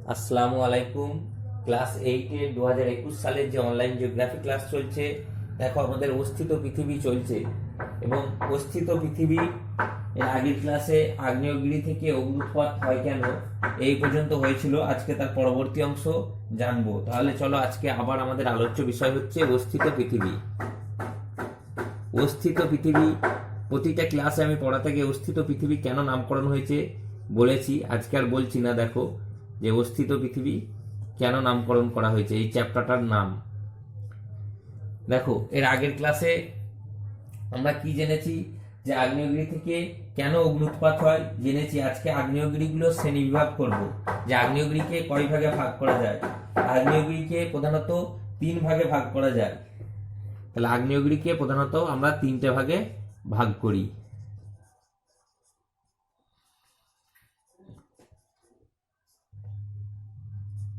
আসসালামু আলাইকুম। ক্লাস 8-এর 2021 সালের যে অনলাইন জিওগ্রাফি ক্লাস চলছে, দেখো আমাদের অস্থিত পৃথিবী চলছে এবং অস্থিত পৃথিবী এর আগের ক্লাসে আগ্নেয়গিরি থেকে অগ্নুৎপাত হয় কেন এই পর্যন্ত হয়েছিল। আজকে তার পরবর্তী অংশ জানবো। তাহলে চলো, আজকে আবার আমাদের আলোচ্য বিষয় হচ্ছে অস্থিত পৃথিবী। অস্থিত পৃথিবী, প্রতিটা ক্লাসে আমি পড়াতে গিয়ে অস্থিত পৃথিবী কেন নামকরণ হয়েছে বলেছি, আজকে আর বলছি না। দেখো যে অস্থিত পৃথিবী কেন নামকরণ করা হয়েছে, এই চ্যাপ্টারটার নাম। দেখো, এর আগের ক্লাসে আমরা কি জেনেছি, যে আগ্নেয়গিরি থেকে কেন অগ্নুৎপাত হয় জেনেছি। আজকে আগ্নেয়গিরিগুলো শ্রেণী বিভাগ করব, যে আগ্নেয়গিরিকে কয় ভাগে ভাগ করা যায়। আগ্নেয়গিরিকে প্রধানত 3 ভাগে ভাগ করা যায়। তাহলে আগ্নেয়গিরিকে প্রধানত আমরা 3টে ভাগে ভাগ করি।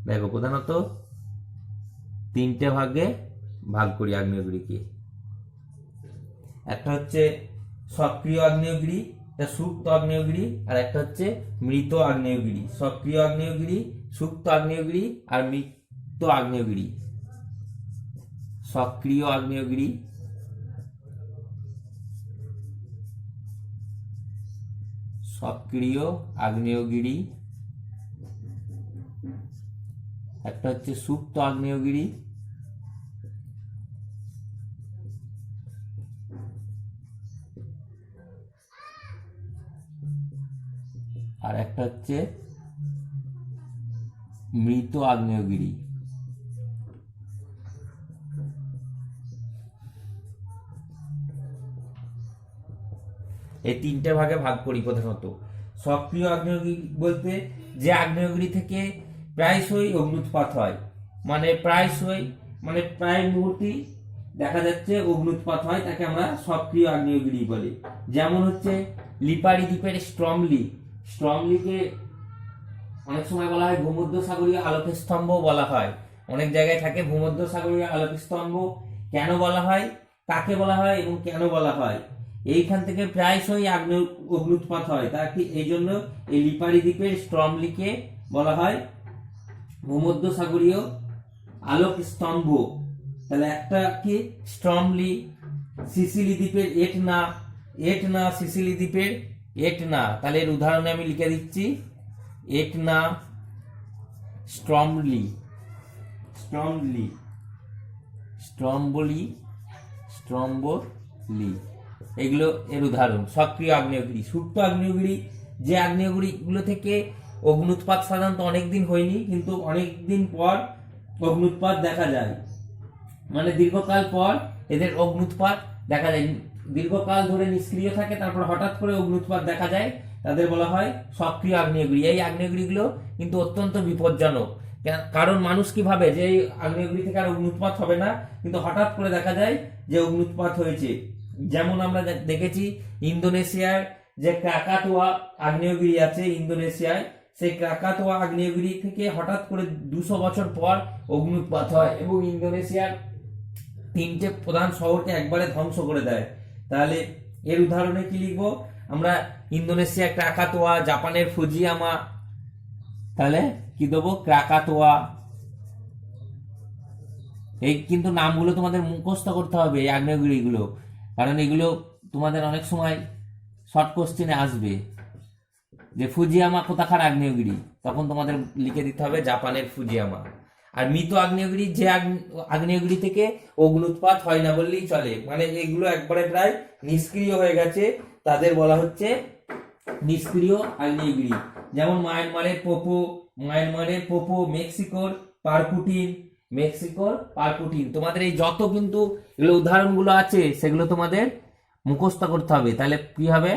দেখো, প্রধানত 3টে ভাগে ভাগ করি আগ্নেয়গিরিকে। একটা হচ্ছে সক্রিয় আগ্নেয়গিরি, একটা সুপ্ত আগ্নেয়গিরি, আর একটা হচ্ছে মৃত আগ্নেয়গিরি। সক্রিয় আগ্নেয়গিরি, সুপ্ত আগ্নেয়গিরি আর মৃত আগ্নেয়গিরি। সক্রিয় আগ্নেয়গিরি, সক্রিয় আগ্নেয়গিরি, একটা হচ্ছে সুপ্ত আগ্নেয়গিরি, আর একটা হচ্ছে মৃত আগ্নেয়গিরি। এই 3টে ভাগে ভাগ করি প্রধানত। সক্রিয় আগ্নেয়গিরি বলতে যে আগ্নেয়গিরি থেকে প্রায়শই অগ্নুৎপাত হয়, মানে প্রায়শই, মানে প্রায় মুহূর্তেই দেখা যাচ্ছে অগ্নুৎপাত হয়, তাকে আমরা সক্রিয় আগ্নেয়গিরি বলি। যেমন হচ্ছে লিপারি দ্বীপের স্ট্রমলি। স্ট্রমলিকে অনেক সময় বলা হয় ভূমধ্যসাগরীয় আলোকস্তম্ভ বলা হয়। অনেক জায়গায় থাকে ভূমধ্যসাগরীয় আলোকস্তম্ভ। কেন বলা হয়, কাকে বলা হয় এবং কেন বলা হয়, এইখান থেকে প্রায়শই অগ্নুৎপাত হয়। তা কি এই জন্য এই লিপারি দ্বীপের স্ট্রমলিকে বলা হয় ভূমধ্যসাগরীয় আলোক স্তম্ভ। তাহলে একটা কি স্ট্রমলি, সিসিলি দ্বীপের এটনা, এটনা সিসিলি দ্বীপের এটনা। তাহলে এর উদাহরণে আমি লিখে দিচ্ছি, এটনা, স্ট্রমলি, স্ট্রমলি, স্ট্রম্বলি, স্ট্রম্বলি, এগুলো এর উদাহরণ। সক্রিয় আগ্নেয়গিরি। সুপ্ত আগ্নেয়গিরি, যে আগ্নেয়গিরিগুলো থেকে অগ্নুৎপাত সাধারণত অনেকদিন হয়নি, কিন্তু অনেকদিন পর অগ্নুৎপাত দেখা যায়, মানে দীর্ঘকাল পর এদের অগ্নুৎপাত দেখা যায়। দীর্ঘকাল ধরে নিষ্ক্রিয় থাকে, তারপর হঠাৎ করে অগ্নুৎপাত দেখা যায়, তাদের বলা হয় সক্রিয় আগ্নেয়গিরি। এই আগ্নেয়গিরিগুলো কিন্তু অত্যন্ত বিপজ্জনক। কারণ মানুষ কি ভাবে যে এই আগ্নেয়গিরি থেকে আর অগ্নুৎপাত হবে না, কিন্তু হঠাৎ করে দেখা যায় যে অগ্নুৎপাত হয়েছে। যেমন আমরা দেখেছি ইন্দোনেশিয়ার যে ক্রাকাতোয়া আগ্নেয়গিরি আছে ইন্দোনেশিয়ায়, সেই ক্রাকাতোয়া আগ্নেয়গিরি থেকে হঠাৎ করে 200 বছর পর অগ্নুৎপাত হয় এবং ইন্দোনেশিয়ার 3টে প্রধান শহরকে একবারে ধ্বংস করে দেয়। তাহলে এর উদাহরণে কি লিখবো আমরা, ইন্দোনেশিয়া ক্রাকাতোয়া, জাপানের ফুজিয়ামা। তাহলে কি দেবো, ক্রাকাতোয়া। এই কিন্তু নামগুলো তোমাদের মুখস্থ করতে হবে, এই আগ্নেয়গিরিগুলো, কারণ এগুলো তোমাদের অনেক সময় শর্ট কোশ্চেনে আসবে, যে ফুজিয়ামা কোথাকার আগ্নেয়গিরি, তখন তোমাদের লিখে দিতে হবে জাপানের ফুজিয়ামা। আর মৃত আগ্নেয়গিরি, যে আগ্নেয়গিরি থেকে অগ্নুৎপাত হয় না বললেই চলে, মানে এগুলো একবারে প্রায় নিষ্ক্রিয় হয়ে গেছে, তাদের বলা হচ্ছে নিষ্ক্রিয় আগ্নেয়গিরি। যেমন মায়ানমারের পোপো, মেক্সিকোর পারকুটিন, মেক্সিকোর পারকুটিন। তোমাদের এই যত কিন্তু এগুলো উদাহরণগুলো আছে, সেগুলো তোমাদের মুখস্থ করতে হবে। তাহলে কি হবে,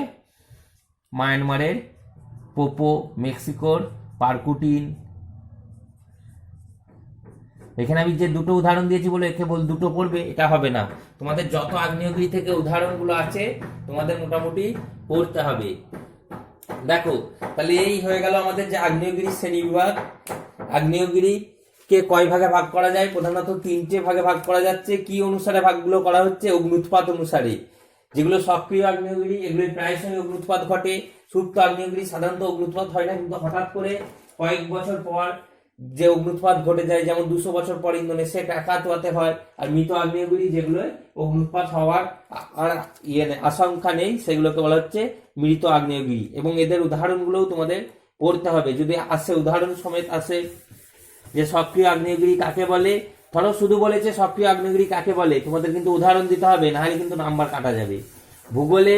মায়ানমারের পোপো, মেক্সিকোর পারকুটিন। এখানে আমি যে দুটো উদাহরণ দিয়েছি বলে কেবল দুটো পড়বে এটা হবে না, তোমাদের যত আগ্নেয়গিরি থেকে উদাহরণগুলো আছে তোমাদের মোটামুটি পড়তে হবে। দেখো, তাহলে এই হয়ে গেল আমাদের যে আগ্নেয়গিরি শ্রেণীবিভাগ। আগ্নেয়গিরি কে কয় ভাগে ভাগ করা যায়, প্রধানত 3টে ভাগে ভাগ করা যাচ্ছে। কি অনুসারে ভাগগুলো করা হচ্ছে, অগ্নুৎপাত অনুসারে। যেগুলো সক্রিয় আগ্নেয়গিরি, এগুলো প্রায়শই অগ্নুৎপাত ঘটে। সুপ্ত আগ্নেয়গিরি সাধারণত অগ্নুৎপাত হয় না, কিন্তু হঠাৎ করে কয়েক বছর পর যে অগ্নুৎপাত ঘটে যায়, যেমন 200 বছর পর ইন্দোনেশিয়া ক্রাকাতোয়াতে হয়। আর মৃত আগ্নেয়গিরি যেগুলো অগ্নুৎপাত হওয়ার আর আশঙ্কা নেই, সেগুলোকে বলা হচ্ছে মৃত আগ্নেয়গিরি। এবং এদের উদাহরণগুলোও তোমাদের পড়তে হবে, যদি আসে উদাহরণ সমেত আসে যে সক্রিয় আগ্নেয়গিরি কাকে বলে। ধরো শুধু বলেছে সক্রিয় আগ্নেয়গিরি কাকে বলে, তোমাদের কিন্তু উদাহরণ দিতে হবে, নাহলে কিন্তু নাম্বার কাটা যাবে। ভূগোলে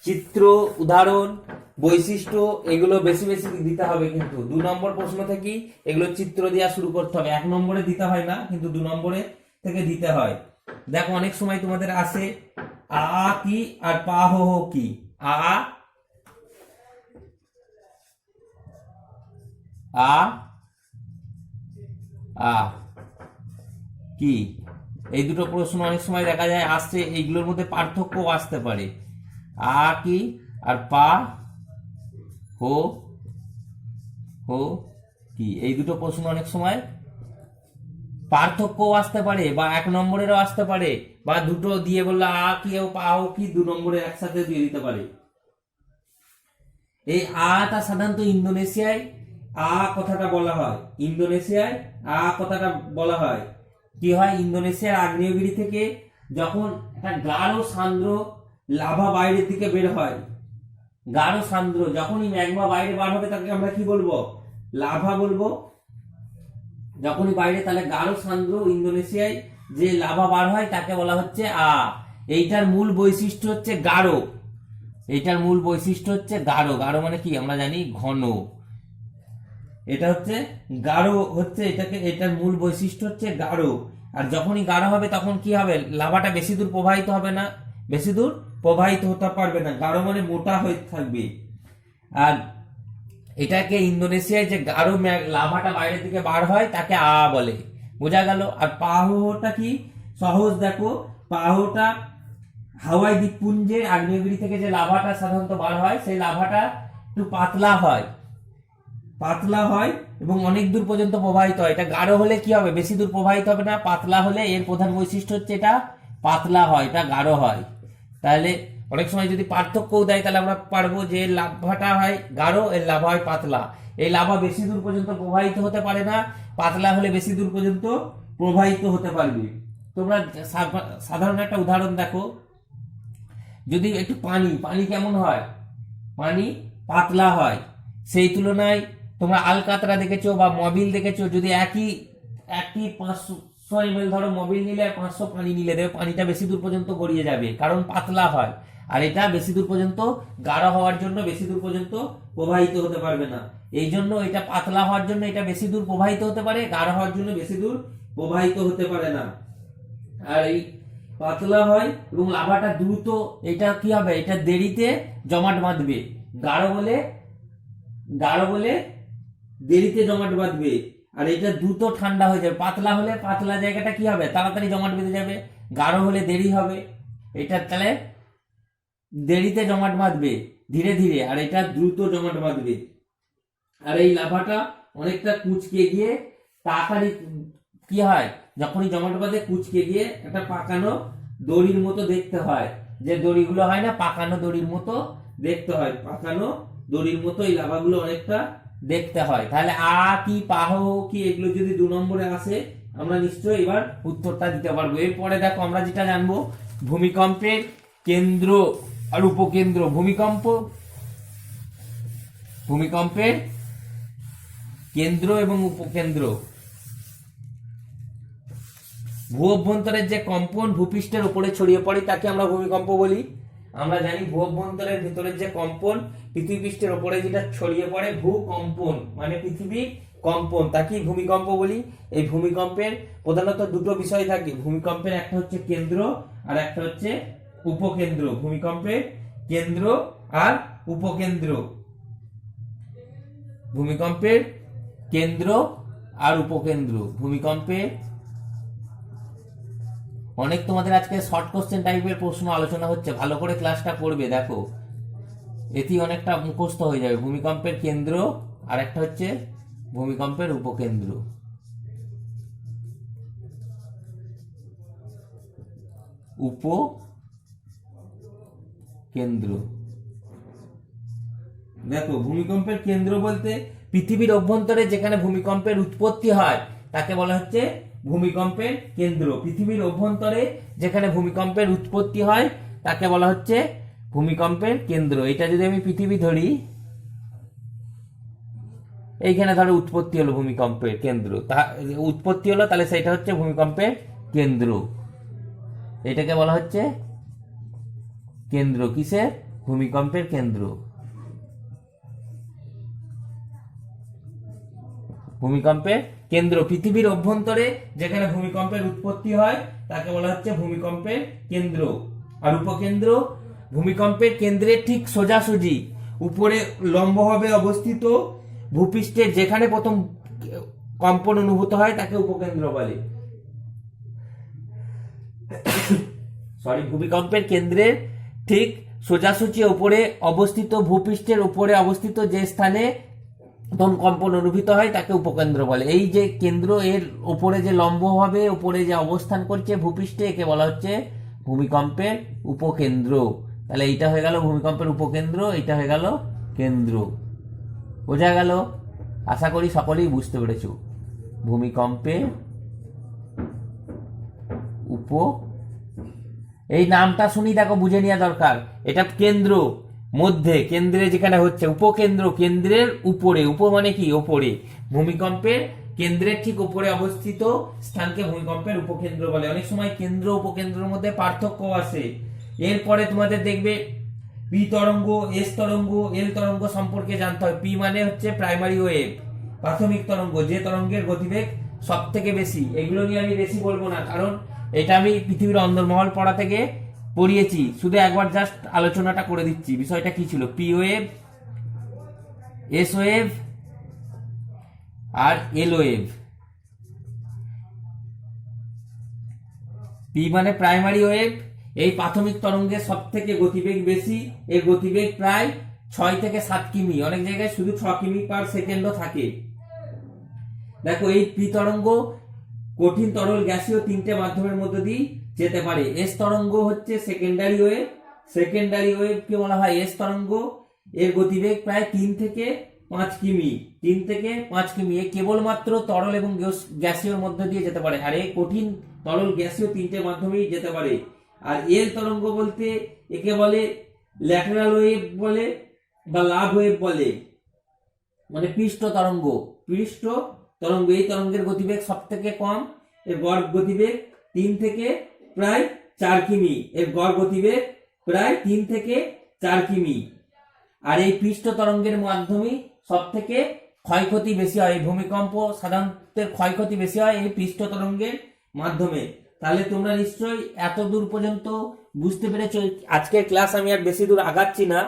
চিত্র, উদাহরণ, বৈশিষ্ট্য এগুলো বেশি বেশি দিতে হবে, কিন্তু 2 নম্বর প্রশ্ন থেকেই এগুলো চিত্র দেওয়া শুরু করতে হবে। 1 নম্বরে দিতে হয় না, কিন্তু 2 নম্বরে থেকে দিতে হয়। দেখো অনেক সময় তোমাদের আসে আ কি আর পা হো হো কি। আ আ আ কি, এই দুটো প্রশ্ন অনেক সময় দেখা যায় আসছে, এইগুলোর মধ্যে পার্থক্য আসতে পারে। আ কি আর পা হো হো কি, এই দুটো প্রশ্ন অনেক সময় পার্থক্যও আসতে পারে, বা 1 নম্বরেরও আসতে পারে, বা দুটো দিয়ে বললে আ কি ও পা হো কি 2 নম্বরে একসাথে দিয়ে দিতে পারে। এই আটা সাধারণত ইন্দোনেশিয়ায় আ কথাটা বলা হয়, ইন্দোনেশিয়ায় আ কথাটা বলা হয়। কি হয়, ইন্দোনেশিয়ার আগ্নেয়গিরি থেকে যখন একটা গাঢ় সান্দ্র লাভা বাইরের দিকে বের হয়, গাঢ় সান্দ্র যখনই ম্যাগমা বাইরে বার হবে তাকে আমরা কি বলবো, লাভা বলবো। যখনই বাইরে, তাহলে গাঢ় সান্দ্র ইন্দোনেশিয়ায় যে লাভা বার হয় তাকে বলা হচ্ছে আ। এইটার মূল বৈশিষ্ট্য হচ্ছে গাঢ়, এইটার মূল বৈশিষ্ট্য হচ্ছে গাঢ়। গাঢ় মানে কি আমরা জানি ঘন, এটা হচ্ছে গাঢ় হচ্ছে এটাকে, এটার মূল বৈশিষ্ট্য হচ্ছে গাঢ়। আর যখনই গাঢ় হবে তখন কি হবে, লাভাটা বেশি দূর প্রবাহিত হবে না, বেশি দূর প্রবাহিত হতে পারবে না, গাঢ় মানে মোটা হয়ে থাকবে। আর এটাকে ইন্দোনেশিয়ায় যে গাঢ় লাভাটা বাইরের দিকে বার হয় তাকে আ বলে, বোঝা গেল। আর পাহোটা কি, সহজ দেখো, পাহোটা হাওয়াই দ্বীপপুঞ্জের আগ্নেয়গিরি থেকে যে লাভাটা সাধারণত বার হয়, সেই লাভাটা একটু পাতলা হয়, পাতলা হয় এবং অনেক দূর পর্যন্ত প্রবাহিত হয়। এটা গাঢ় হলে কি হবে, বেশি দূর প্রবাহিত হবে না, পাতলা হলে এর প্রধান বৈশিষ্ট্য হচ্ছে এটা পাতলা হয়, এটা গাঢ় হয়। তাহলে অনেক সময় যদি পার্থক্যও দেয় তাহলে আমরা পারবো যে লাভাটা হয় গাঢ়, এর লাভা হয় পাতলা। এই লাভা বেশি দূর পর্যন্ত প্রবাহিত হতে পারে না, পাতলা হলে বেশি দূর পর্যন্ত প্রবাহিত হতে পারবে। তোমরা সাধারণ একটা উদাহরণ দেখো, যদি একটু পানি, পানি কেমন হয়, পানি পাতলা হয়। সেই তুলনায় তোমরা আলকাতরা দেখেছো বা মবিল দেখেছো, যদি একই একই 500 ml ধরো মবিল নিলে আর 500 পানি নিলে, দেবে পানিটা বেশি দূর পর্যন্ত গড়িয়ে যাবে, কারণ পাতলা হয়। আর এটা বেশি দূর পর্যন্ত গাঢ় হওয়ার জন্য বেশি দূর পর্যন্ত প্রবাহিত হতে পারবে না। এই জন্য এটা পাতলা হওয়ার জন্য এটা বেশি দূর প্রবাহিত হতে পারে, গাঢ় হওয়ার জন্য বেশি দূর প্রবাহিত হতে পারে না। আর এই পাতলা হয় এবং লাভাটা দ্রুত, এটা কি হবে, এটা দেরিতে জমাট বাঁধবে। গাঢ় বলে দেরিতে জমাট বাঁধবে, আর এটা দ্রুত ঠান্ডা হয়ে যাবে। পাতলা হলে পাতলা জায়গাটা কি হবে, তাড়াতাড়ি জমাট বেঁধে যাবে। গাঢ় হলে দেরি হবে, এটা তাহলে দেরিতে জমাট বাঁধবে ধীরে ধীরে, আর এটা দ্রুত জমাট বাঁধবে। আর এই লাভাটা অনেকটা কুঁচকে গিয়ে তাড়াতাড়ি কি হয়, যখনই জমাট বাঁধে কুঁচকে গিয়ে একটা পাকানো দড়ির মতো দেখতে হয়, যে দড়িগুলো হয় না, পাকানো দড়ির মতো দেখতে হয়, পাকানো দড়ির মতো এই লাভাগুলো অনেকটা দেখতে হয়। তাহলে আ কি পাহ কি এগুলো যদি 2 নম্বরে আসে, আমরা নিশ্চয়ই এবার উত্তরটা দিতে পারবো। এরপরে দেখো আমরা যেটা জানবো, ভূমিকম্পের কেন্দ্র আর উপকেন্দ্র। ভূমিকম্পের কেন্দ্র এবং উপকেন্দ্র। ভূ অভ্যন্তরের যে কম্পন ভূপৃষ্ঠের উপরে ছড়িয়ে পড়ে তাকে আমরা ভূমিকম্প বলি। আমরা জানি ভূ অভ্যন্তরের ভিতরের যে কম্পন পৃথিবী পৃষ্ঠের উপরে যেটা ছড়িয়ে পড়ে, ভূকম্পন মানে পৃথিবী কম্পন, তাকেই ভূমিকম্প বলি। এই ভূমিকম্পের প্রধানত দুটো বিষয় থাকে, ভূমিকম্পের একটা হচ্ছে কেন্দ্র আর একটা হচ্ছে উপকেন্দ্র। ভূমিকম্পের কেন্দ্র আর উপকেন্দ্র, ভূমিকম্পের কেন্দ্র আর উপকেন্দ্র। ভূমিকম্পের অনেক তোমাদের আজকে শর্ট কোশ্চেন টাইপের প্রশ্ন আলোচনা হচ্ছে, ভালো করে ক্লাসটা করবে, দেখো এটি অনেকটা মুখস্থ হয়ে যাবে। ভূমিকম্পের কেন্দ্র আর একটা হচ্ছে ভূমিকম্পের উপকেন্দ্র। উপকেন্দ্র, দেখো ভূমিকম্পের কেন্দ্র বলতে পৃথিবীর অভ্যন্তরে যেখানে ভূমিকম্পের উৎপত্তি হয় তাকে বলা হচ্ছে ভূমিকম্পের কেন্দ্র। পৃথিবীর অভ্যন্তরে যেখানে ভূমিকম্পের উৎপত্তি হয় তাকে বলা হচ্ছে ভূমিকম্পের কেন্দ্র। এটা যদি আমি পৃথিবী ধরি, এইখানে ধরো উৎপত্তি হলো ভূমিকম্পের কেন্দ্র, উৎপত্তি হলো, তাহলে সেটা হচ্ছে ভূমিকম্পের কেন্দ্র। এটাকে বলা হচ্ছে কেন্দ্র। কিসের? ভূমিকম্পের কেন্দ্র। ভূমিকম্পের কেন্দ্র পৃথিবীর অভ্যন্তরে যেখানে ভূমিকম্পের উৎপত্তি হয় তাকে বলা হচ্ছে ভূমিকম্পের কেন্দ্র। আর উপকেন্দ্র ভূমিকম্পের কেন্দ্রের ঠিক সোজাসুজি উপরে লম্বভাবে অবস্থিত ভূপৃষ্ঠের যেখানে প্রথম কম্পন অনুভূত হয় তাকে উপকেন্দ্র বলে। ভূমিকম্পের কেন্দ্রের ঠিক সোজাসুজি উপরে অবস্থিত ভূপৃষ্ঠের উপরে অবস্থিত যে স্থানে প্রথম কম্পন অনুভূত হয় তাকে উপকেন্দ্র বলে। এই যে কেন্দ্র, এর উপরে যে লম্বভাবে উপরে যে অবস্থান করছে ভূপৃষ্ঠে, একে বলা হচ্ছে ভূমিকম্পের উপকেন্দ্র। তাহলে এইটা হয়ে গেল ভূমিকম্পের উপকেন্দ্র, এটা হয়ে গেল কেন্দ্র। বোঝা গেল? আশা করি সকলেই বুঝতে পেরেছো। ভূমিকম্পের এই নামটা শুনি দেখো বুঝে নেওয়া দরকার। এটা কেন্দ্র, মধ্যে, কেন্দ্রে যেখানে হচ্ছে, উপকেন্দ্র কেন্দ্রের উপরে, উপ মানে কি? উপরে। ভূমিকম্পের কেন্দ্রের ঠিক উপরে অবস্থিত স্থানকে ভূমিকম্পের উপকেন্দ্র বলে। অনেক সময় কেন্দ্র উপকেন্দ্রের মধ্যে পার্থক্য আছে। এরপরে তোমাদের দেখবে পি তরঙ্গ, এস তরঙ্গ, এল তরঙ্গ সম্পর্কে জানতে হয়। পি মানে হচ্ছে প্রাইমারি ওয়েভ, প্রাথমিক তরঙ্গ, যে তরঙ্গের গতিবেগ সব থেকে বেশি। এগুলো নিয়ে আমি বেশি বলবো না, কারণ এটা আমি পৃথিবীর অন্দরমহল পড়া থেকে পড়িয়েছি। শুধু একবার জাস্ট আলোচনাটা করে দিচ্ছি বিষয়টা কি ছিল। পি ওয়েভ, এস ওয়েভ আর এল ওয়েভ। পি মানে প্রাইমারি ওয়েভ, এই প্রাথমিক তরঙ্গের সব থেকে গতিবেগ বেশি। এর গতিবেগ প্রায় 6 থেকে 7 কিমি, অনেক জায়গায় শুধু 6 কিমি পার সেকেন্ডও থাকে। দেখো এই পি তরঙ্গ কঠিন, তরল, গ্যাসীয় তিনটে মাধ্যমের মধ্যে দিয়ে যেতে পারে। এস তরঙ্গ হচ্ছে সেকেন্ডারি ওয়েভ, সেকেন্ডারি ওয়েভকে বলা হয় এস তরঙ্গ। এর গতিবেগ প্রায় 3 থেকে 5 কিমি, 3 থেকে 5 কিমি। এ কেবলমাত্র তরল এবং গ্যাসীয়র মধ্যে দিয়ে যেতে পারে, আর এই কঠিন, তরল, গ্যাসীয় তিনটে মাধ্যমেই যেতে পারে। আর এল তরঙ্গ বলতে একে বলে ল্যাটেরাল ওয়েভ বলে বা লাভ ওয়েভ বলে, মানে পৃষ্ঠ তরঙ্গ। পৃষ্ঠ তরঙ্গ, এই তরঙ্গের গতিবেগ সব থেকে কম। এর গড় গতিবেগ 3 থেকে প্রায় 4 কিমি। এর গড় গতিবেগ প্রায় 3 থেকে 4 কিমি। আর এই পৃষ্ঠ তরঙ্গের মাধ্যমে সব থেকে ক্ষয়ক্ষতি বেশি হয়। ভূমিকম্প সাধারণত ক্ষয়ক্ষতি বেশি হয় এই পৃষ্ঠ তরঙ্গের মাধ্যমে। তাহলে তোমরা নিশ্চয়ই এত দূর পর্যন্ত বুঝতে পেরেছো। আজকের ক্লাস আমি আর বেশি দূর আগাচ্ছি না,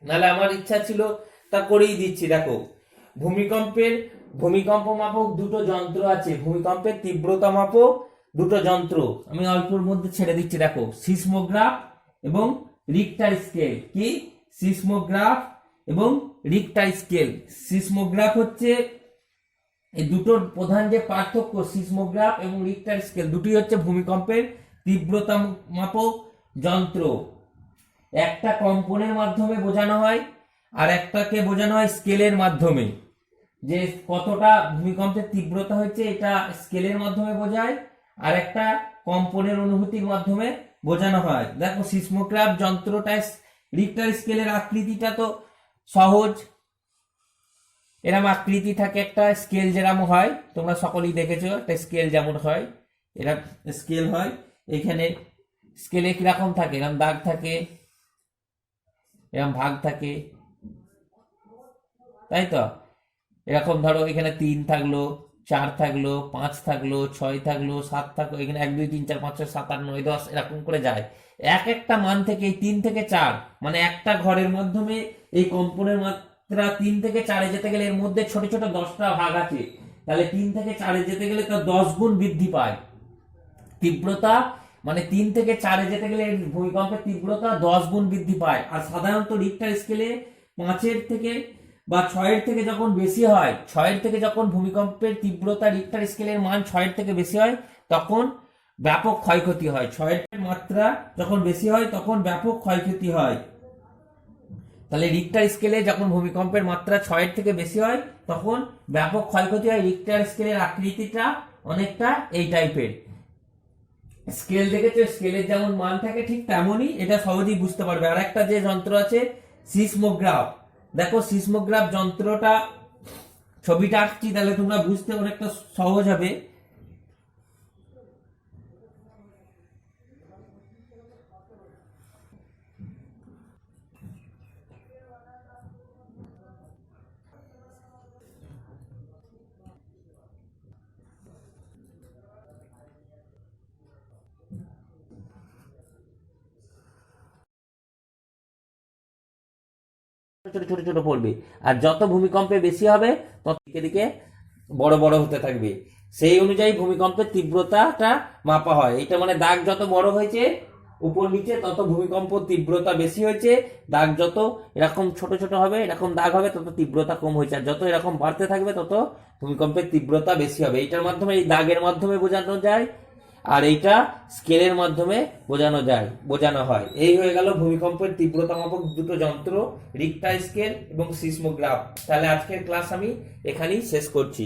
নাহলে আমার ইচ্ছা ছিল তা করেই দিচ্ছি। দেখো ভূমিকম্প মাপক দুটো যন্ত্র আছে, ভূমিকম্পের তীব্রতা মাপক দুটো যন্ত্র আমি অল্পের মধ্যে ছেড়ে দিচ্ছি। দেখো, সিসমোগ্রাফ এবং রিক্টার স্কেল। কি? সিসমোগ্রাফ এবং রিক্টার স্কেল। সিসমোগ্রাফ হচ্ছে এই দুটোর প্রধান যে পার্থক্য, সিসমোগ্রাফ এবং রিক্টার স্কেল দুটি হচ্ছে ভূমিকম্পের তীব্রতা মাপক যন্ত্র। একটা কম্পনের মাধ্যমে বোঝানো হয় আর একটাকে বোঝানো হয় স্কেলের মাধ্যমে। যে কতটা ভূমিকম্পের তীব্রতা হচ্ছে এটা স্কেলের মাধ্যমে বোঝায়, আর একটা কম্পনের অনুভূতির মাধ্যমে বোঝানো হয়। দেখো সিসমোগ্রাফ যন্ত্রটা, রিক্টার স্কেলের আকৃতিটা তো সহজ, এরকম আকৃতি থাকে, একটা স্কেল যেরকম হয় তোমরা সকলেই দেখেছো, একটা স্কেল যেমন হয় এরকম স্কেল হয়। এখানে স্কেলে কিরকম থাকে, এরকম দাগ থাকে, এরকম ভাগ থাকে, তাই তো। এরকম ধরো এখানে 3 থাকলো, 4 থাকলো, 5 থাকলো, 6 থাকলো, 7 থাকলো, এখানে 1 2 3 4 5 6 7 8 9 10 এরকম করে যায়। এক একটা মান থেকে 3 থেকে 4, মানে একটা ঘরের মাধ্যমে এই কম্পনের মাত্রা 3 থেকে 4 যেতে গেলে এর মধ্যে ছোট ছোট 10টা ভাগ আছে। তাহলে 3 থেকে 4 যেতে গেলে তার 10 গুণ বৃদ্ধি পায় তীব্রতা, মানে 3 থেকে 4 যেতে গেলে ভূমিকম্পের তীব্রতা 10 গুণ বৃদ্ধি পায়। আর সাধারণত রিক্টার স্কেলে 5 থেকে বা 6 থেকে যখন বেশি হয়, 6 থেকে যখন ভূমিকম্পের তীব্রতা রিক্টার স্কেলের মান 6 থেকে বেশি হয় তখন ব্যাপক ক্ষয়ক্ষতি হয়। 6 মাত্রা যখন বেশি হয় তখন ব্যাপক ক্ষয়ক্ষতি হয়। তাহলে রিক্টার স্কেলে যখন ভূমিকম্পের মাত্রা 6-এর থেকে বেশি হয় তখন ব্যাপক ক্ষয়ক্ষতি হয়। রিক্টার স্কেলের আকৃতিটা অনেকটা এই টাইপের। স্কেল দেখেছো, স্কেলের যেমন মান থাকে ঠিক তেমনই, এটা সহজেই বুঝতে পারবে। আর একটা যে যন্ত্র আছে সিসমোগ্রাফ, দেখো সিসমোগ্রাফ যন্ত্রটা ছবিটা আঁকছি তাহলে তোমরা বুঝতে অনেকটা সহজ হবে। ছোট ছোট ছোট পড়বে, আর যত ভূমিকম্পে বেশি হবে তত দিকে দিকে বড় বড় হতে থাকবে। সেই অনুযায়ী ভূমিকম্পের তীব্রতাটা মাপা হয়। এটা মানে দাগ যত বড় হয়েছে উপর নিচে তত ভূমিকম্প তীব্রতা বেশি হয়েছে, দাগ যত এরকম ছোট ছোট হবে, এরকম দাগ হবে, তত তীব্রতা কম হয়েছে। আর যত এরকম বাড়তে থাকবে তত ভূমিকম্পের তীব্রতা বেশি হবে। এইটার মাধ্যমে, এই দাগের মাধ্যমে বোঝানো যায়, আর এইটা স্কেলের মাধ্যমে বোঝানো হয়। এই হয়ে গেল ভূমিকম্পের তীব্রতা মাপক দুটো যন্ত্র, রিক্টার স্কেল এবং সিসমোগ্রাফ। তাহলে আজকের ক্লাস আমি এখানেই শেষ করছি।